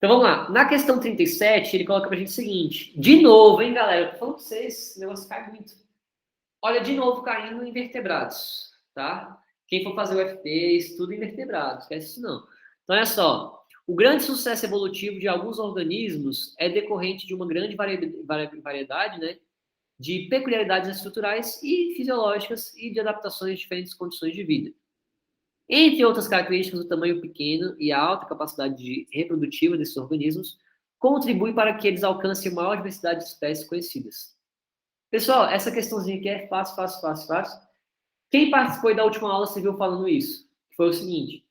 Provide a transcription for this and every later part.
Então vamos lá. Na questão 37, ele coloca pra gente o seguinte. De novo, hein, galera? Eu tô falando pra vocês, esse negócio cai muito. Olha, de novo, caindo em invertebrados, tá? Quem for fazer o FT, estuda invertebrados, esquece isso não. Então, olha só. O grande sucesso evolutivo de alguns organismos é decorrente de uma grande variedade, né, de peculiaridades estruturais e fisiológicas e de adaptações a diferentes condições de vida. Entre outras características, o tamanho pequeno e a alta capacidade reprodutiva desses organismos contribui para que eles alcancem a maior diversidade de espécies conhecidas. Pessoal, essa questãozinha aqui é fácil, fácil, fácil, fácil. Quem participou da última aula se viu falando isso? Foi o seguinte,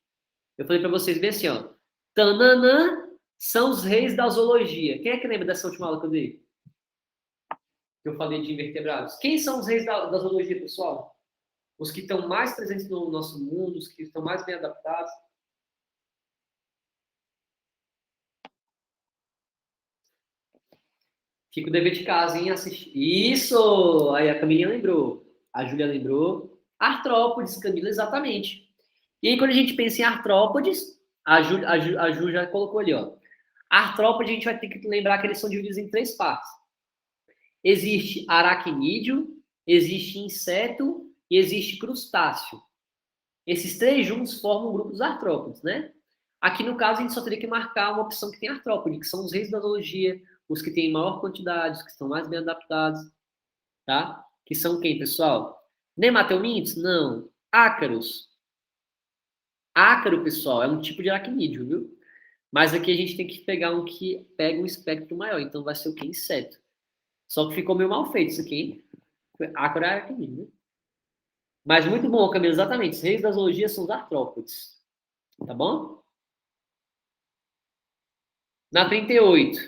eu falei para vocês bem assim, ó. Tananã são os reis da zoologia. Quem é que lembra dessa última aula que eu dei? Que eu falei de invertebrados. Quem são os reis da zoologia, pessoal? Os que estão mais presentes no nosso mundo, os que estão mais bem adaptados. Fica o dever de casa, hein? Assistir. Isso! Aí a Camilinha lembrou. A Júlia lembrou. Artrópodes, Camila, exatamente. E aí, quando a gente pensa em artrópodes, a Ju já colocou ali, ó. Artrópode, a gente vai ter que lembrar que eles são divididos em três partes. Existe aracnídeo, existe inseto e existe crustáceo. Esses três juntos formam o grupo dos artrópodes, né? Aqui, no caso, a gente só teria que marcar uma opção que tem artrópode, que são os reis da zoologia, os que têm maior quantidade, os que estão mais bem adaptados, tá? Que são quem, pessoal? Nematelmintos? Não. Ácaros. Ácaro, pessoal, é um tipo de aracnídeo, viu? Mas aqui a gente tem que pegar um que pega um espectro maior, então vai ser o que? Inseto. Só que ficou meio mal feito isso aqui, hein? Ácaro é aracnídeo, né? Mas muito bom, Camila, exatamente. Os reis da zoologia são os artrópodes. Tá bom? Na 38.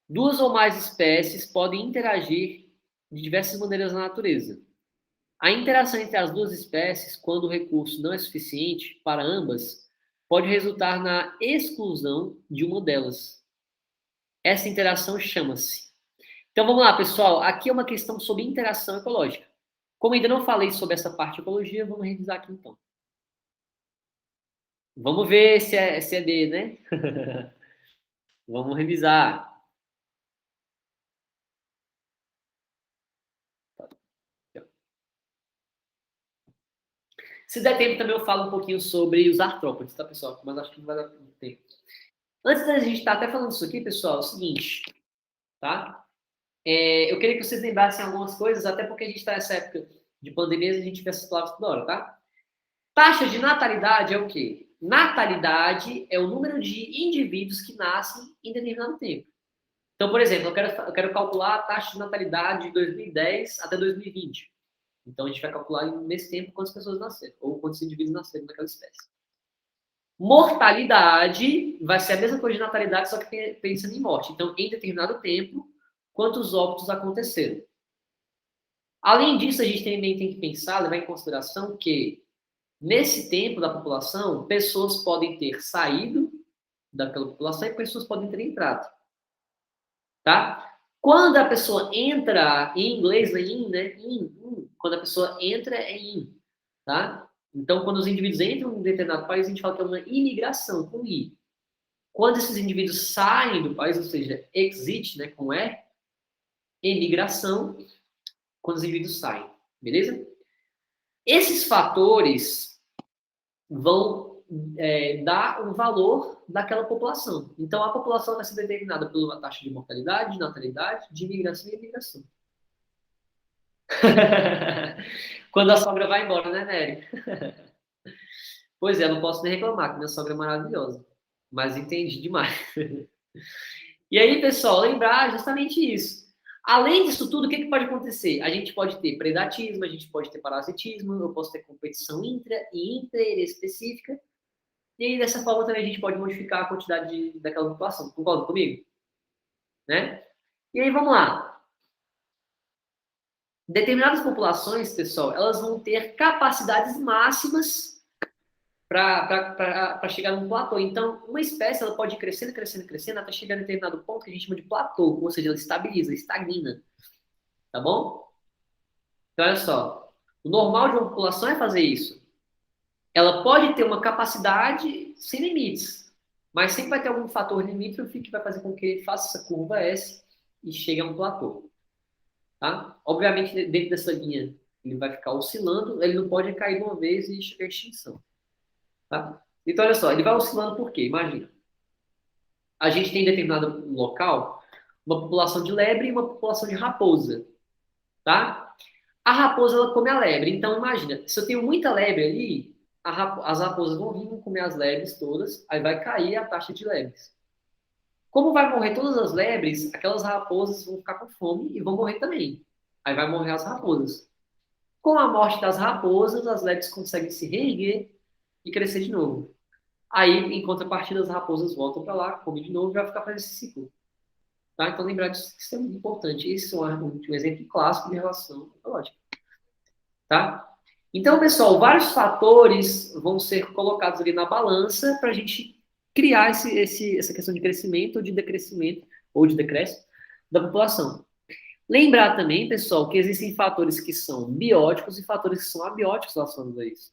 Duas ou mais espécies podem interagir de diversas maneiras na natureza. A interação entre as duas espécies, quando o recurso não é suficiente para ambas, pode resultar na exclusão de uma delas. Essa interação chama-se. Então vamos lá, pessoal. Aqui é uma questão sobre interação ecológica. Como ainda não falei sobre essa parte de ecologia, vamos revisar aqui então. Vamos ver se é D, né? Vamos revisar. Se der tempo também eu falo um pouquinho sobre os artrópodes, tá, pessoal? Mas acho que não vai dar tempo. Antes da gente estar até falando isso aqui, pessoal, é o seguinte, tá? Eu queria que vocês lembrassem algumas coisas, até porque a gente está nessa época de pandemia, a gente vê essas palavras toda hora, tá? Taxa de natalidade é o quê? Natalidade é o número de indivíduos que nascem em determinado tempo. Então, por exemplo, eu quero calcular a taxa de natalidade de 2010 até 2020. Então, a gente vai calcular nesse tempo quantas pessoas nasceram, ou quantos indivíduos nasceram naquela espécie. Mortalidade vai ser a mesma coisa de natalidade, só que pensando em morte. Então, em determinado tempo, quantos óbitos aconteceram. Além disso, a gente também tem que pensar, levar em consideração que, nesse tempo da população, pessoas podem ter saído daquela população e pessoas podem ter entrado. Tá? Quando a pessoa entra, em inglês, né, quando a pessoa entra, é in, tá? Então, quando os indivíduos entram em um determinado país, a gente fala que é uma imigração, com I. Quando esses indivíduos saem do país, ou seja, exit, né, com E, emigração, quando os indivíduos saem, beleza? Esses fatores vão dar um valor daquela população. Então, a população vai ser determinada pela taxa de mortalidade, de natalidade, de imigração e imigração. Quando a sogra vai embora, né, Nery? Pois é, eu não posso nem reclamar, que minha sogra é maravilhosa. Mas entendi demais. E aí, pessoal, lembrar justamente isso. Além disso tudo, o que pode acontecer? A gente pode ter predatismo, a gente pode ter parasitismo, eu posso ter competição intra e interespecífica. E aí, dessa forma, também a gente pode modificar a quantidade daquela população. Concorda comigo? Né? E aí, vamos lá. Determinadas populações, pessoal, elas vão ter capacidades máximas para chegar num platô. Então, uma espécie ela pode ir crescendo, crescendo, crescendo, até chegar a determinado ponto que a gente chama de platô, ou seja, ela estabiliza, estagna. Tá bom? Então, olha só. O normal de uma população é fazer isso. Ela pode ter uma capacidade sem limites. Mas sempre vai ter algum fator limítrofe que vai fazer com que ele faça essa curva S e chegue a um platô. Tá? Obviamente, dentro dessa linha, ele vai ficar oscilando, ele não pode cair de uma vez e chegar à extinção. Tá? Então, olha só, ele vai oscilando por quê? Imagina, a gente tem em determinado local uma população de lebre e uma população de raposa. Tá? A raposa, ela come a lebre. Então, imagina, se eu tenho muita lebre ali, as raposas vão vir, vão comer as lebres todas, aí vai cair a taxa de lebres. Como vai morrer todas as lebres, aquelas raposas vão ficar com fome e vão morrer também. Aí vai morrer as raposas. Com a morte das raposas, as lebres conseguem se reerguer e crescer de novo. Aí, em contrapartida, as raposas voltam para lá, comem de novo e vai ficar fazendo esse ciclo. Tá? Então, lembrar disso que isso é muito importante. Isso é um exemplo clássico de relação ecológica. Tá? Então, pessoal, vários fatores vão ser colocados ali na balança para a gente criar essa questão de crescimento ou de decrescimento, ou de decréscimo da população. Lembrar também, pessoal, que existem fatores que são bióticos e fatores que são abióticos relacionados a isso.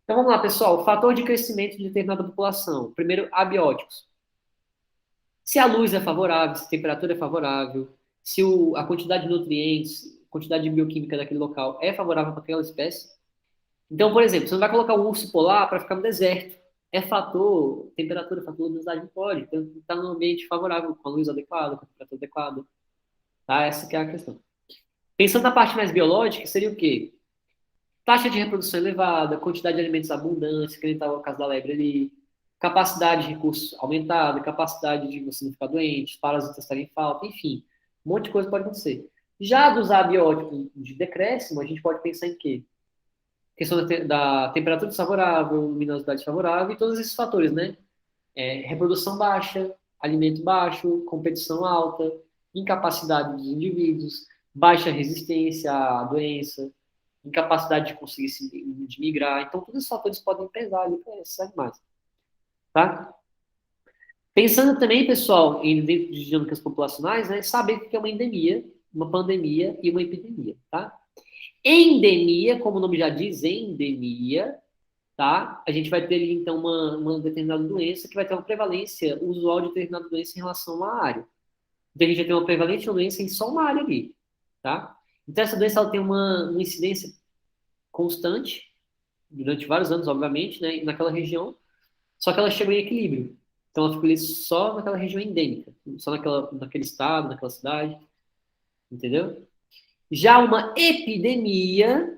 Então, vamos lá, pessoal. Fator de crescimento de determinada população. Primeiro, abióticos. Se a luz é favorável, se a temperatura é favorável, se a quantidade de nutrientes, a quantidade de bioquímica daquele local é favorável para aquela espécie. Então, por exemplo, você não vai colocar um urso polar para ficar no deserto. É fator, temperatura, fator luminosidade, não pode. Então, está num ambiente favorável, com a luz adequada, com a temperatura adequada. Tá? Essa que é a questão. Pensando na parte mais biológica, seria o quê? Taxa de reprodução elevada, quantidade de alimentos abundante, que nem estava o caso da lebre ali, capacidade de recursos aumentada, capacidade de você não ficar doente, parasitas estarem em falta, enfim, um monte de coisa pode acontecer. Já dos abióticos de decréscimo, a gente pode pensar em quê? Questão da temperatura desfavorável, luminosidade desfavorável e todos esses fatores, né? Reprodução baixa, alimento baixo, competição alta, incapacidade dos indivíduos, baixa resistência à doença, incapacidade de conseguir de migrar. Então, todos esses fatores podem pesar ali para esses animais. Tá? Pensando também, pessoal, em dentro de dinâmicas populacionais, né, saber o que é uma endemia, uma pandemia e uma epidemia. Tá? Endemia, como o nome já diz, endemia, tá? A gente vai ter ali, então, uma determinada doença que vai ter uma prevalência usual de determinada doença em relação a uma área. Então, a gente vai ter uma prevalente doença em só uma área ali, tá? Então, essa doença ela tem uma incidência constante, durante vários anos, obviamente, né, naquela região, só que ela chegou em equilíbrio. Então, ela ficou ali só naquela região endêmica, só naquele estado, naquela cidade, entendeu? Já uma epidemia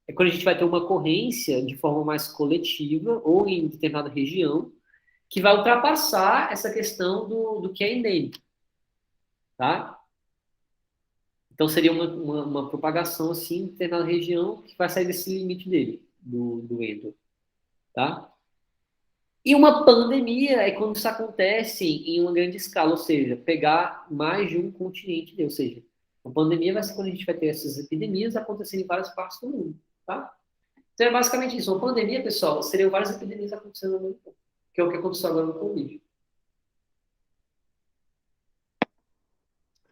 é quando a gente vai ter uma ocorrência de forma mais coletiva ou em determinada região que vai ultrapassar essa questão do que é endêmico, tá? Então, seria uma propagação, assim, em determinada região que vai sair desse limite dele, do endo, tá? E uma pandemia é quando isso acontece em uma grande escala, ou seja, pegar mais de um continente, ou seja, a pandemia vai ser quando a gente vai ter essas epidemias acontecendo em várias partes do mundo, tá? Então é basicamente isso. Uma pandemia, pessoal, seriam várias epidemias acontecendo no mundo, que é o que aconteceu agora no Covid,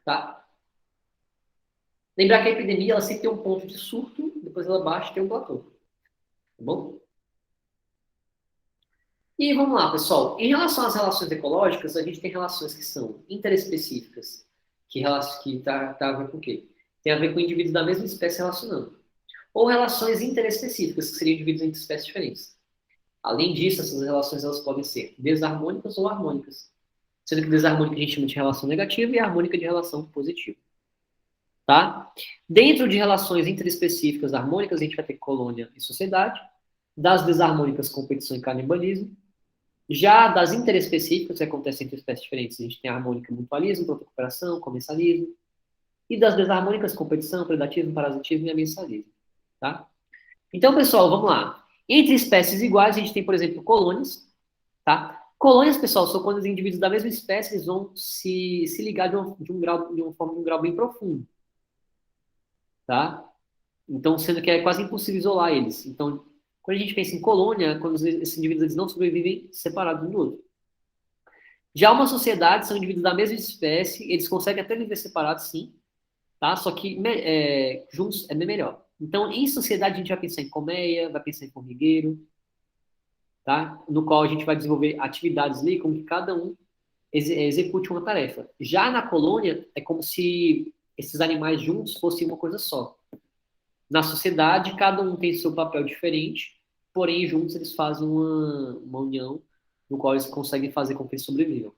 tá? Lembrar que a epidemia, ela sempre tem um ponto de surto, depois ela baixa e tem um platô, tá bom? E vamos lá, pessoal. Em relação às relações ecológicas, a gente tem relações que são interespecíficas, que tá a ver com o quê? Tem a ver com indivíduos da mesma espécie relacionando. Ou relações interespecíficas, que seriam indivíduos entre espécies diferentes. Além disso, essas relações elas podem ser desarmônicas ou harmônicas. Sendo que desarmônica a gente chama de relação negativa e harmônica de relação positiva. Tá? Dentro de relações interespecíficas harmônicas, a gente vai ter colônia e sociedade. Das desarmônicas, competição e canibalismo. Já das interespecíficas, que acontecem entre espécies diferentes, a gente tem a harmônica mutualismo, protocooperação, comensalismo. E das desarmônicas, competição, predatismo, parasitismo e amensalismo. Tá? Então, pessoal, vamos lá. Entre espécies iguais, a gente tem, por exemplo, colônias. Tá? Colônias, pessoal, são quando os indivíduos da mesma espécie eles vão se ligar de um grau bem profundo. Tá? Então, sendo que é quase impossível isolar eles. Então, quando a gente pensa em colônia, quando esses indivíduos eles não sobrevivem separados um do outro. Já uma sociedade são indivíduos da mesma espécie, eles conseguem até viver separados, sim, tá? Só que juntos é bem melhor. Então, em sociedade, a gente vai pensar em colmeia, vai pensar em formigueiro, tá? No qual a gente vai desenvolver atividades ali como que cada um execute uma tarefa. Já na colônia, é como se esses animais juntos fossem uma coisa só. Na sociedade, cada um tem seu papel diferente, porém, juntos eles fazem uma união no qual eles conseguem fazer com que eles sobrevivam,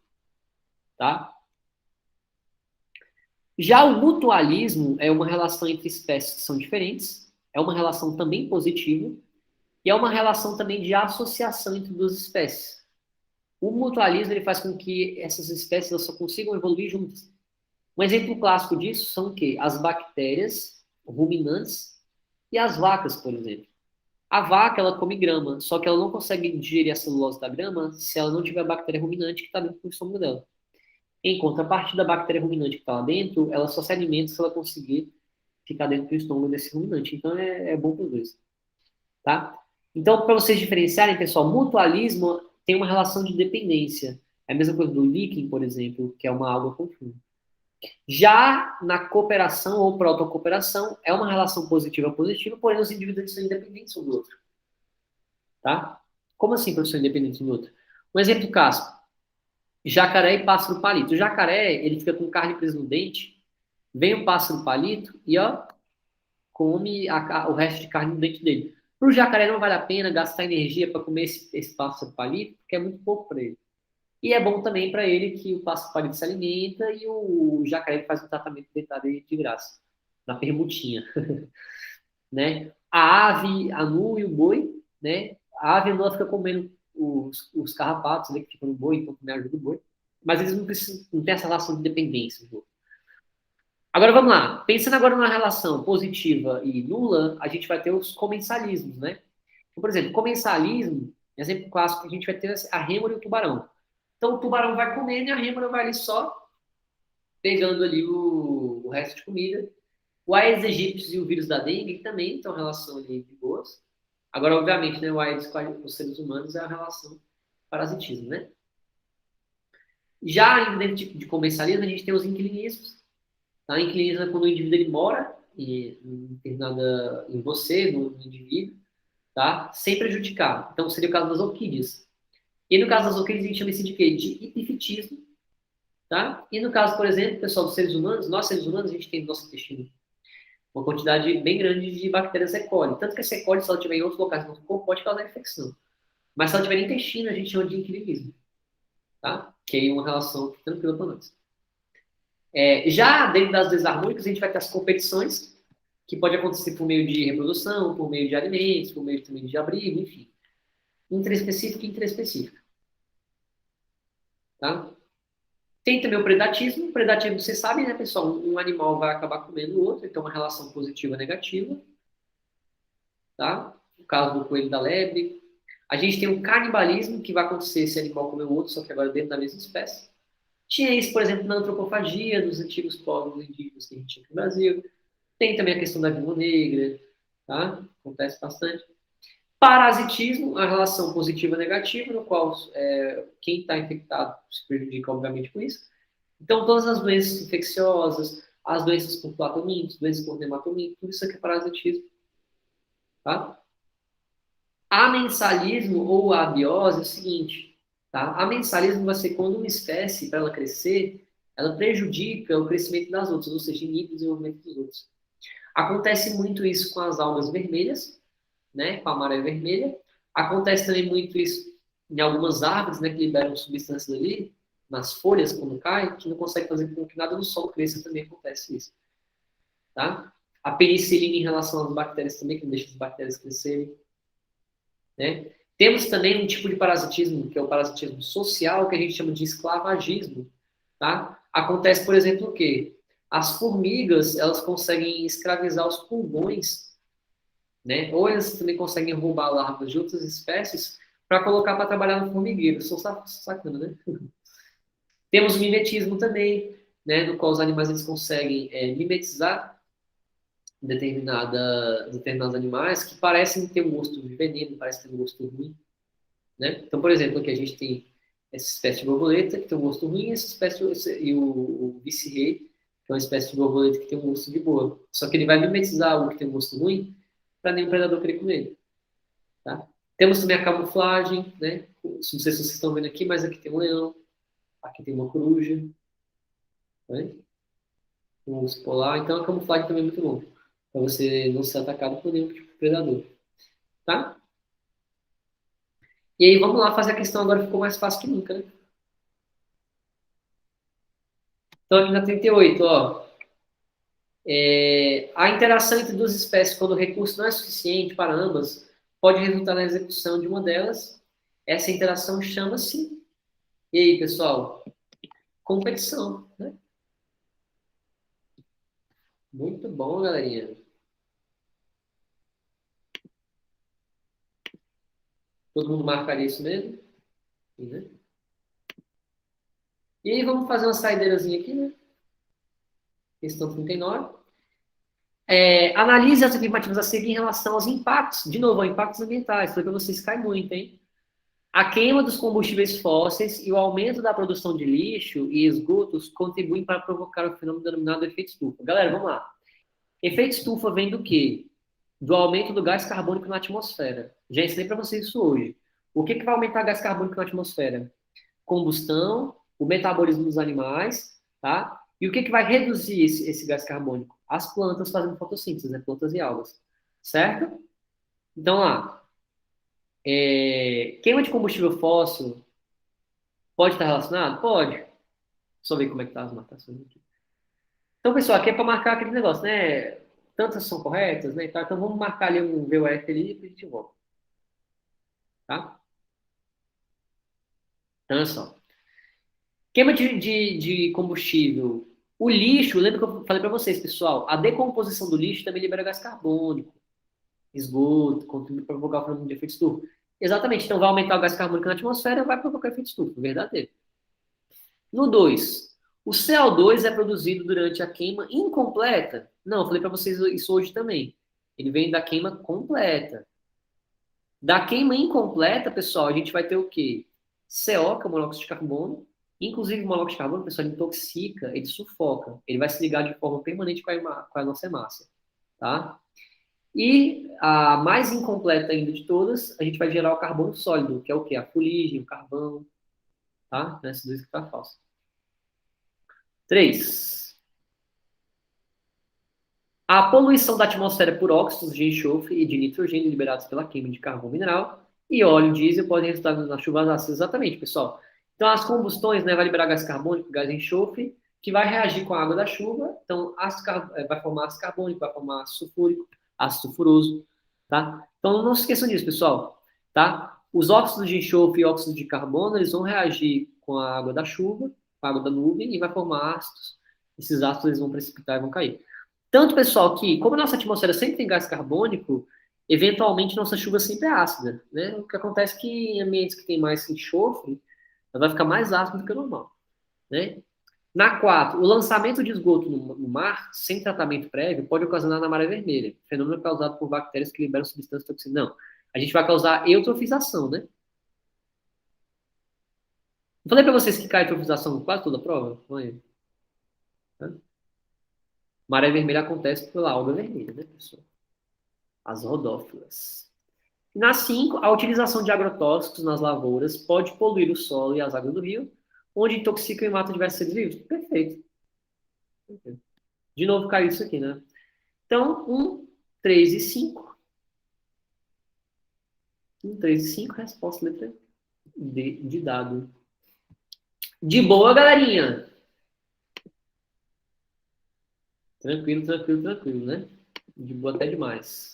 tá? Já o mutualismo é uma relação entre espécies que são diferentes, é uma relação também positiva, e é uma relação também de associação entre duas espécies. O mutualismo ele faz com que essas espécies elas só consigam evoluir juntas. Um exemplo clássico disso são o quê? As bactérias, ruminantes e as vacas, por exemplo. A vaca, ela come grama, só que ela não consegue digerir a celulose da grama se ela não tiver a bactéria ruminante que está dentro do estômago dela. Em contrapartida, a bactéria ruminante que está lá dentro, ela só se alimenta se ela conseguir ficar dentro do estômago desse ruminante. Então, é bom para os dois, tá? Então, para vocês diferenciarem, pessoal, mutualismo tem uma relação de dependência. É a mesma coisa do líquen, por exemplo, que é uma água com fundo. Já na cooperação ou protocooperação, é uma relação positiva-positiva, porém os indivíduos são independentes um do outro, tá? Como assim, professor, independente um do outro? Um exemplo clássico, jacaré e pássaro palito. O jacaré, ele fica com carne presa no dente, vem o pássaro palito e, ó, come o resto de carne no dente dele. Para o jacaré não vale a pena gastar energia para comer esse pássaro palito, porque é muito pouco para ele. E é bom também para ele que o pássaro palito se alimenta e o jacaré faz um tratamento dentário de graça, na permutinha, né? A ave, a anu e o boi, né? A ave anu fica comendo os carrapatos, né, que ficam no boi, então também ajuda o boi. Mas eles não, precisam, não têm essa relação de dependência. Agora vamos lá. Pensando agora numa relação positiva e nula, a gente vai ter os comensalismos, né? Então, por exemplo, comensalismo, exemplo clássico, a gente vai ter a rêmora e o tubarão. Então o tubarão vai comendo e a rêmora vai ali só pegando ali o resto de comida. O Aedes aegypti e o vírus da dengue também estão em relação ali de boas. Agora, obviamente, né, o Aedes com os seres humanos é a relação parasitismo, né? Já ainda dentro de comensalismo, a gente tem os inquilinismos. Tá? Inquilinismo é quando o indivíduo ele mora em você, no indivíduo, tá? Sem prejudicar. Então, seria o caso das orquídeas. E no caso das orquídeas, a gente chama isso de quê? De epifitismo. Tá? E no caso, por exemplo, pessoal, dos seres humanos, nós seres humanos, a gente tem no nosso intestino uma quantidade bem grande de bactérias E. coli. Tanto que essa E. coli, se ela estiver em outros locais do nosso corpo, pode causar infecção. Mas se ela estiver no intestino, a gente chama de inquilinismo. Tá? Que é uma relação tranquila para nós. Já dentro das desarmônicas, a gente vai ter as competições, que pode acontecer por meio de reprodução, por meio de alimentos, por meio também de abrigo, enfim. Intraespecífico e intraespecífico. Tá? Tem também o predatismo. O predatismo, você sabe, né, pessoal? Um animal vai acabar comendo o outro, então uma relação positiva e negativa. Tá? No caso do coelho da lebre. A gente tem o canibalismo, que vai acontecer se animal comer o outro, só que agora dentro da mesma espécie. Tinha isso, por exemplo, na antropofagia dos antigos povos indígenas que a gente tinha aqui no Brasil. Tem também a questão da viúva negra, tá? Acontece bastante. Parasitismo, a relação positiva e negativa, no qual quem está infectado se prejudica, obviamente, com isso. Então, todas as doenças infecciosas, as doenças por platomitos, doenças por nematomitos, tudo isso aqui é parasitismo, tá? Amensalismo ou abiose é o seguinte, tá? Amensalismo vai ser quando uma espécie, para ela crescer, ela prejudica o crescimento das outras, ou seja, inibe o desenvolvimento dos outros. Acontece muito isso com as algas vermelhas, né, com a maré vermelha. Acontece também muito isso em algumas árvores, né, que liberam substâncias ali, nas folhas, quando cai, que não consegue fazer com que nada no solo cresça, também acontece isso. Tá? A penicilina em relação às bactérias também, que não deixa as bactérias crescerem. Né? Temos também um tipo de parasitismo, que é o parasitismo social, que a gente chama de esclavagismo. Tá? Acontece, por exemplo, o quê? As formigas, elas conseguem escravizar os pulmões, né? Ou elas também conseguem roubar larvas de outras espécies para colocar para trabalhar no formigueiro. Sou sacana, né? Temos o mimetismo também, né? No qual os animais eles conseguem mimetizar determinados animais que parecem ter um gosto de veneno, parecem ter um gosto ruim, né? Então, por exemplo, aqui a gente tem essa espécie de borboleta que tem um gosto ruim, e o vice-rei, que é uma espécie de borboleta que tem um gosto de boa. Só que ele vai mimetizar algo que tem um gosto ruim para nenhum predador querer comer ele, tá? Temos também a camuflagem, né? Não sei se vocês estão vendo aqui, mas aqui tem um leão, aqui tem uma coruja, né? Um urso polar. Então a camuflagem também é muito bom, para você não ser atacado por nenhum tipo de predador, tá? E aí vamos lá fazer a questão agora, ficou mais fácil que nunca, né? Então aqui na 38, ó. A interação entre duas espécies, quando o recurso não é suficiente para ambas, pode resultar na execução de uma delas. Essa interação chama-se, e aí, pessoal, competição, né? Muito bom, galerinha. Todo mundo marcaria isso mesmo? Né? E aí, vamos fazer uma saideirazinha aqui, né? Questão 39. Analise as afirmativas a seguir em relação aos impactos. De novo, impactos ambientais. Foi para vocês cai muito, hein? A queima dos combustíveis fósseis e o aumento da produção de lixo e esgotos contribuem para provocar o fenômeno denominado efeito estufa. Galera, vamos lá. Efeito estufa vem do quê? Do aumento do gás carbônico na atmosfera. Já ensinei para vocês isso hoje. O que vai aumentar o gás carbônico na atmosfera? Combustão, o metabolismo dos animais, tá? E o que vai reduzir esse gás carbônico? As plantas fazendo fotossíntese, né? Plantas e algas. Certo? Então, lá. Queima de combustível fóssil pode estar relacionado? Pode. Só ver como é que tá as marcações aqui. Então, pessoal, aqui é para marcar aquele negócio, né? Tantas são corretas, né? Então, vamos marcar ali um VUF ali e a gente volta. Tá? Então, olha só. Queima de combustível. O lixo, lembra que eu falei para vocês, pessoal? A decomposição do lixo também libera gás carbônico, esgoto, contribui para provocar o fenômeno de efeito estufa. Exatamente. Então, vai aumentar o gás carbônico na atmosfera e vai provocar efeito estufa. Verdadeiro. No 2, o CO2 é produzido durante a queima incompleta? Não, eu falei para vocês isso hoje também. Ele vem da queima completa. Da queima incompleta, pessoal, a gente vai ter o quê? CO, que é o monóxido de carbono. Inclusive, o monóxido de carbono, pessoal, ele intoxica, ele sufoca. Ele vai se ligar de forma permanente com a nossa hemácia. Tá? E a mais incompleta ainda de todas, a gente vai gerar o carbono sólido, que é o quê? A fuligem, o carvão. Tá? Esses dois que tá falso. 3. A poluição da atmosfera por óxidos de enxofre e de nitrogênio liberados pela queima de carvão mineral e óleo diesel podem resultar nas chuvas ácidas. Exatamente, pessoal. Então, as combustões, né, vai liberar gás carbônico, gás enxofre, que vai reagir com a água da chuva. Então, vai formar ácido carbônico, vai formar ácido sulfúrico, ácido sulfuroso, tá? Então, não se esqueçam disso, pessoal, tá? Os óxidos de enxofre e óxidos de carbono, eles vão reagir com a água da chuva, com a água da nuvem, e vai formar ácidos. Esses ácidos, eles vão precipitar e vão cair. Tanto, pessoal, que como a nossa atmosfera sempre tem gás carbônico, eventualmente nossa chuva sempre é ácida, né? O que acontece é que em ambientes que tem mais enxofre, ela vai ficar mais ácida do que o normal, né? Na 4, o lançamento de esgoto no mar, sem tratamento prévio, pode ocasionar na maré vermelha, fenômeno causado por bactérias que liberam substâncias toxinas. Não, a gente vai causar eutrofização, né? Eu falei para vocês que cai eutrofização quase toda a prova? Foi, né? Maré vermelha acontece pela alga vermelha, né, pessoal? As rodófilas. Na 5, a utilização de agrotóxicos nas lavouras pode poluir o solo e as águas do rio, onde intoxicam e matam diversos seres vivos. Perfeito. De novo caiu isso aqui, né? Então, 1, 3 e 5. 1, 3 e 5, resposta letra D de dado. De boa, galerinha. Tranquilo, tranquilo, tranquilo, né? De boa até demais.